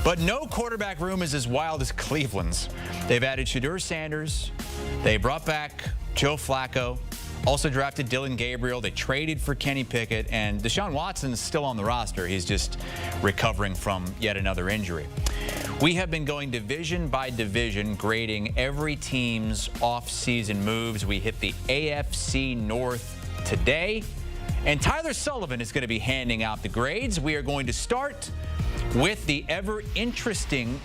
But no quarterback room is as wild as Cleveland's. They've added Shedeur Sanders. They brought back Joe Flacco. Also drafted Dylan Gabriel. They traded for Kenny Pickett. And Deshaun Watson's still on the roster. He's just recovering from yet another injury. We have been going division by division, grading every team's off-season moves. We hit the AFC North today. And Tyler Sullivan is going to be handing out the grades. We are going to start with the ever-interesting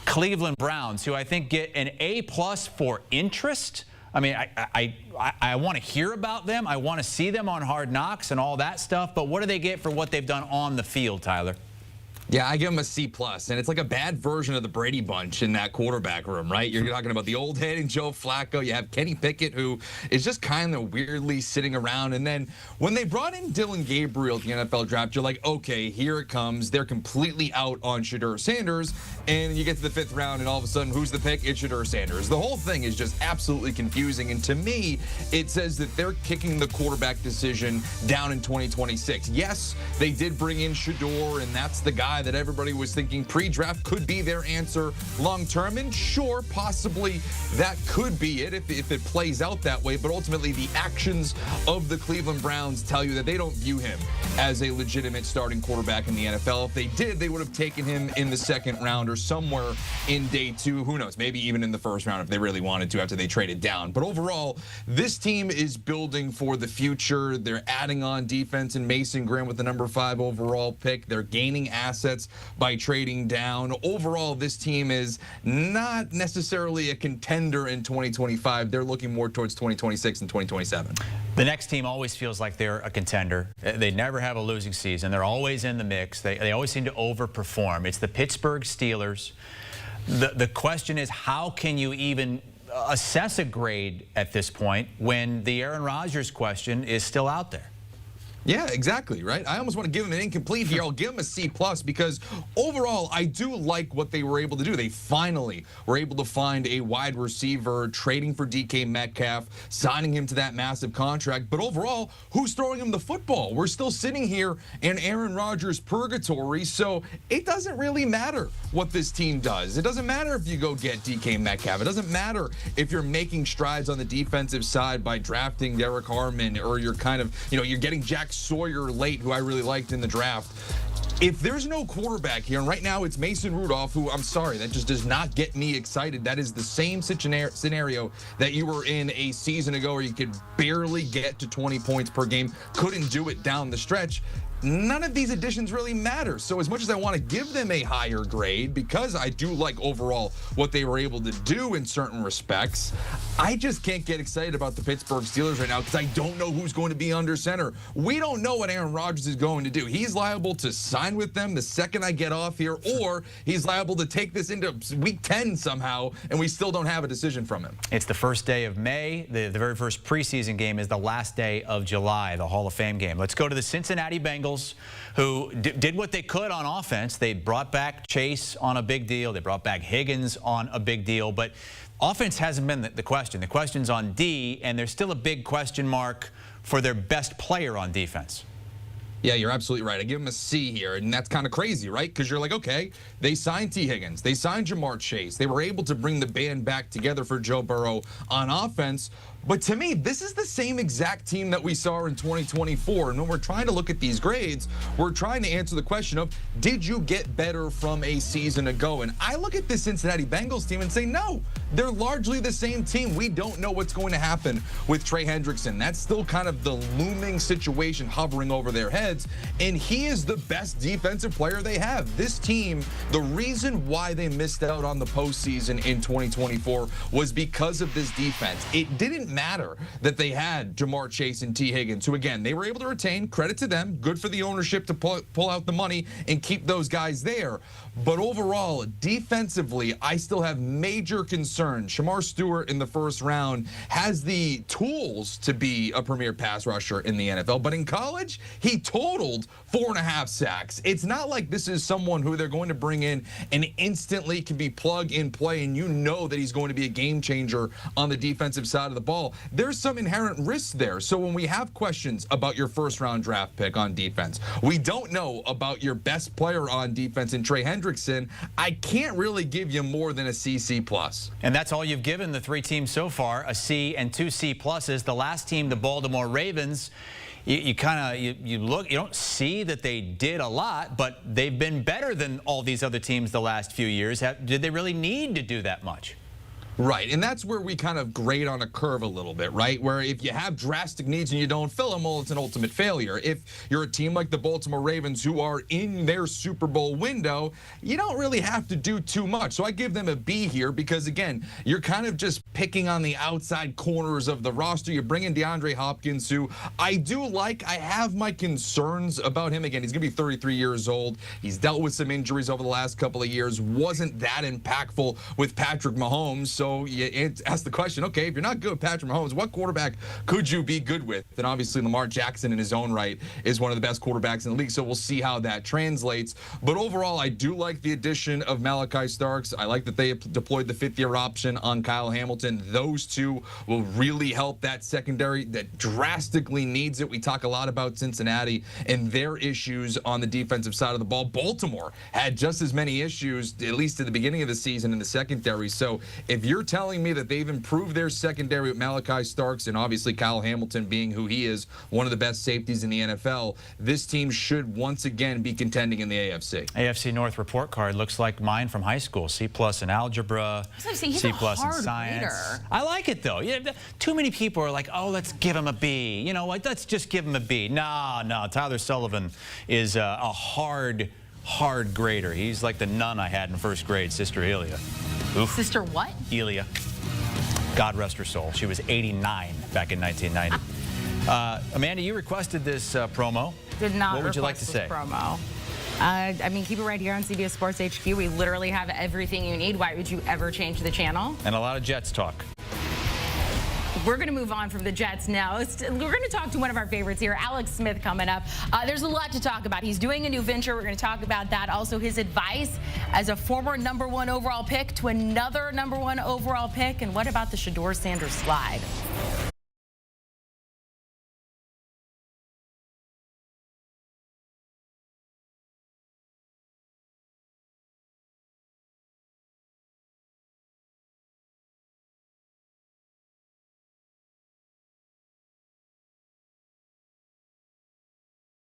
Cleveland Browns, who I think get an A+ for interest. I mean, I want to hear about them. I want to see them on Hard Knocks and all that stuff. But what do they get for what they've done on the field, Tyler? Yeah, I give him a C+, and it's like a bad version of the Brady Bunch in that quarterback room, right? You're talking about the old head and Joe Flacco. You have Kenny Pickett, who is just kind of weirdly sitting around. And then when they brought in Dylan Gabriel at the NFL draft, you're like, okay, here it comes. They're completely out on Shedeur Sanders. And you get to the 5th round, and all of a sudden, who's the pick? It's Shedeur Sanders. The whole thing is just absolutely confusing. And to me, it says that they're kicking the quarterback decision down in 2026. Yes, they did bring in Shedeur, and that's the guy that everybody was thinking pre-draft could be their answer long-term. And sure, possibly that could be it if it plays out that way. But ultimately, the actions of the Cleveland Browns tell you that they don't view him as a legitimate starting quarterback in the NFL. If they did, they would have taken him in the 2nd round or somewhere in day 2. Who knows? Maybe even in the 1st round if they really wanted to after they traded down. But overall, this team is building for the future. They're adding on defense and Mason Graham with the number 5 overall pick. They're gaining assets by trading down. Overall, this team is not necessarily a contender in 2025. They're looking more towards 2026 and 2027. The next team always feels like they're a contender. They never have a losing season. They're always in the mix. They always seem to overperform. It's the Pittsburgh Steelers. The question is, how can you even assess a grade at this point when the Aaron Rodgers question is still out there? Yeah, exactly, right? I almost want to give him an incomplete here. I'll give him a C+ because overall, I do like what they were able to do. They finally were able to find a wide receiver, trading for DK Metcalf, signing him to that massive contract. But overall, who's throwing him the football? We're still sitting here in Aaron Rodgers purgatory, so it doesn't really matter what this team does. It doesn't matter if you go get DK Metcalf. It doesn't matter if you're making strides on the defensive side by drafting Derek Harmon, or you're kind of, you're getting Jack Sawyer late, who I really liked in the draft. If there's no quarterback here, and right now it's Mason Rudolph, who, I'm sorry, that just does not get me excited. That is the same scenario that you were in a season ago where you could barely get to 20 points per game, couldn't do it down the stretch. None of these additions really matter. So as much as I want to give them a higher grade, because I do like overall what they were able to do in certain respects, I just can't get excited about the Pittsburgh Steelers right now because I don't know who's going to be under center. We don't know what Aaron Rodgers is going to do. He's liable to sign with them the second I get off here, or he's liable to take this into week 10 somehow, and we still don't have a decision from him. It's the first day of May. The very first preseason game is the last day of July, the Hall of Fame game. Let's go to the Cincinnati Bengals, who did what they could on offense. They brought back Chase on a big deal. They brought back Higgins on a big deal. But offense hasn't been the question. The question's on D, and there's still a big question mark for their best player on defense. Yeah, you're absolutely right. I give him a C here, and that's kind of crazy, right? Because you're like, okay, they signed T. Higgins. They signed Jamar Chase. They were able to bring the band back together for Joe Burrow on offense. But to me, this is the same exact team that we saw in 2024. And when we're trying to look at these grades, we're trying to answer the question of, did you get better from a season ago? And I look at this Cincinnati Bengals team and say, no, they're largely the same team. We don't know what's going to happen with Trey Hendrickson. That's still kind of the looming situation hovering over their heads. And he is the best defensive player they have. This team, the reason why they missed out on the postseason in 2024 was because of this defense. It didn't matter that they had Jamar Chase and T. Higgins, who, again, they were able to retain. Credit to them. Good for the ownership to pull out the money and keep those guys there. But overall, defensively, I still have major concerns. Shamar Stewart in the first round has the tools to be a premier pass rusher in the NFL, but in college, he totaled 4.5 sacks. It's not like this is someone who they're going to bring in and instantly can be plug and play, and you know that he's going to be a game changer on the defensive side of the ball. There's some inherent risks there. So when we have questions about your first-round draft pick on defense, we don't know about your best player on defense in Trey Hendrickson. Hendrickson, I can't really give you more than a C++. And that's all you've given the 3 teams so far, a C and 2 C+. The last team, the Baltimore Ravens, you look, you don't see that they did a lot, but they've been better than all these other teams the last few years. Did they really need to do that much? Right, and that's where we kind of grade on a curve a little bit, right? Where if you have drastic needs and you don't fill them, well, it's an ultimate failure. If you're a team like the Baltimore Ravens who are in their Super Bowl window, you don't really have to do too much. So I give them a B here because, again, you're kind of just picking on the outside corners of the roster. You bring in DeAndre Hopkins, who I do like. I have my concerns about him. Again, he's going to be 33 years old. He's dealt with some injuries over the last couple of years. Wasn't that impactful with Patrick Mahomes. So you ask the question, okay, if you're not good with Patrick Mahomes, what quarterback could you be good with? And obviously Lamar Jackson in his own right is one of the best quarterbacks in the league, so we'll see how that translates. But overall, I do like the addition of Malachi Starks. I like that they deployed the 5th-year option on Kyle Hamilton. Those two will really help that secondary that drastically needs it. We talk a lot about Cincinnati and their issues on the defensive side of the ball. Baltimore had just as many issues, at least at the beginning of the season, in the secondary. So if you're telling me that they've improved their secondary with Malachi Starks and obviously Kyle Hamilton being who he is, one of the best safeties in the NFL, this team should once again be contending in the AFC. AFC North report card looks like mine from high school. C+ in algebra, C+ in science. I like it, though. Yeah, too many people are like, oh, let's give him a B. You know what? Let's just give him a B. No. Tyler Sullivan is a hard grader. He's like the nun I had in 1st grade, Sister Elia. Oof. Sister what? Elia. God rest her soul. She was 89 back in 1990. Amanda, you requested this promo. Did not. What would you like to say? Promo. I mean, keep it right here on CBS Sports HQ. We literally have everything you need. Why would you ever change the channel? And a lot of Jets talk. We're going to move on from the Jets now. We're going to talk to one of our favorites here, Alex Smith, coming up. There's a lot to talk about. He's doing a new venture. We're going to talk about that. Also, his advice as a former #1 overall pick to another #1 overall pick. And what about the Shedeur Sanders slide?